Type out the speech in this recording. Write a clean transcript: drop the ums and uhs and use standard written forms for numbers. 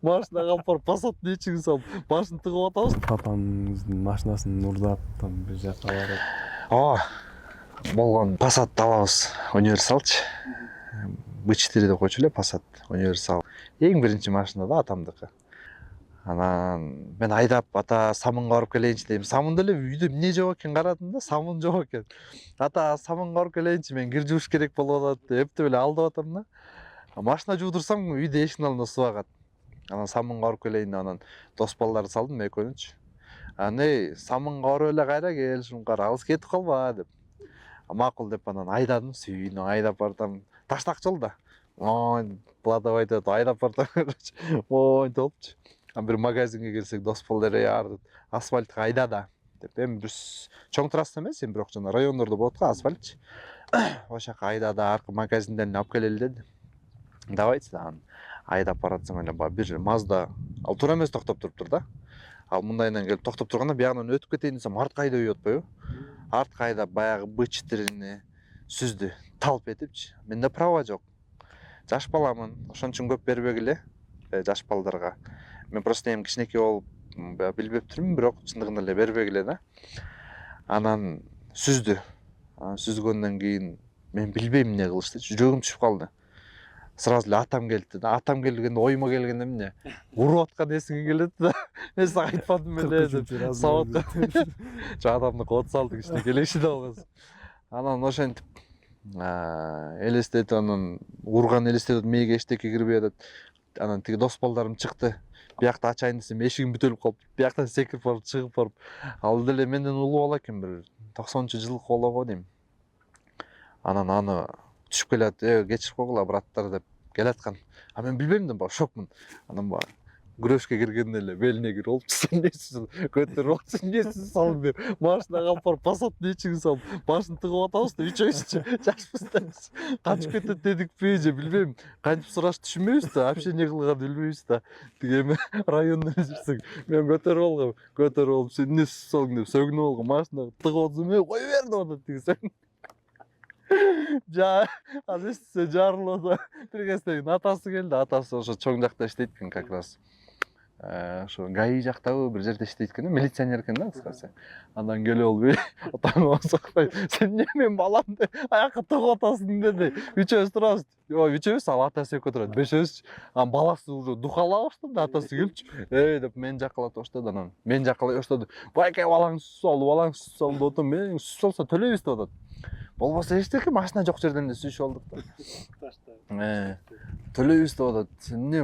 Машинаға алып барып Passаттың ичиге салып, башын тыгып атабыз. Папаңыздын машинасын уурдап бир жакка барып. Ооба. Болгон Passat алабыз, универсалчы. B4 деп койчу эле Passat универсал. Эң биринчи машина да атамдыкы. Анан мен айдап ата самынга барып келейинчи дейм. Самында эле үйдө эмне жок экен карадым да, самын жок экен. Ата самынга барып келейинчи, мен кир жууш керек болуп атат деп эптеп эле алдап атам да. Машина жуудурсам үйдө эшиктин алдында суу агат. Анан самынга барып келейин деп анан дос балдарды салдым экөөнүчү. Аны самынга барып эле кайра келишим кара, алыс кетип калба деп. Макул деп анан айдадым, сүйүнүп айдап бардым. Таштак жол да. Бладовай деп айдап бардым. Монтип болупчу. Бир магазинге келсек дос балдар асфальтка айда да деп. Эми биз чоң трасса эмес, эми бирок жана райондордо болот го асфальтчы. Ошол жака айда да аркы магазинден алып келели деди. Давайте да айдап баратсаң эле бир Mazda, ал туура эмес токтоп туруптур да. Ал мындайынан келип токтоп турганда биягынан өтүп кетейин десем артка айдап атпайбы? Артка айдап баягы B4-ни сүздү, талп этипчи. Менде права жок. Жаш баламын, ошон үчүн көп бербегиле жаш балдарга. Мен просто эми кичинекей болуп билбептирмин, бирок чындыгында эле бербегиле да. Анан сүздү. Сүзгөндөн кийин мен билбейм эмне кылышты, жүрөгүм түшүп калды. Сразу эле атам келди да. Атам келгенде оюма келгенде эмне? Уруп аткан эсиңе келет да. Мен сага айтпадым эле деп. Сабатка. Жадамды кот салды кичине келеши да алган. Анан ошентип элестетип анан урган элестетип мээге эчтеке кирбей атат. Анан тиги дос балдарым чыкты. Биякта ачайын десем эшигим бүтөлүп калып, бияктан секирип барып чыгып барып, ал деле менден улуу бала экен, бир 90-жылкы бала го дейм. Анан аны түшүп келат, кечирип койгула браттар деп келаткан. Мен билбейм да, шокмун. Анан күрөшкө киргенде эле белине кирип алып, эмнесин көтөрүп алып, эмнесин салып деп, машинага алып барып Passаттын ичиге салып, башын тыгып атабыз да, үчөөбүзчү жашпыз да. Качып кетет дедикпи же билбейм. Кантип сурашты түшүнбөйбүз да, вообще эмне кылганын билбейбиз да. Тиги эми райондо жүрсөк, мен көтөрүп алып, сен эмнесин салдың деп сөгүнүп алган, машинага тыгып атсам, кое бер деп атат тиги сөгүн. Азыр эстесе жарылып атат. Бир кезден атасы келди, атасы ошо чоң жакта иштейт экен как раз. Ошо ГАИ жактабы бир жерде иштейт экен, милиционер экен да кыскасы. Андан келип алып, атаңа сокпой, сен эмне менин баламды аякка тыгып атасың деди. Үчөөбүз турабыз. Үчөөбүз, ал атасы экөө турат, бешөөбүз. Анан баласы уже духалап баштады, атасы келипчи. Деп мени жаккалап баштады, анан мени жаккалай баштады. Байке балаң сүз салды деп атам. Мен сүз салса төлөйбүз деп атат. Болбосо эчтеке машина жок жерден эле сүзүшүп алдык да. Төлөйбүз деп атат. Сен эмне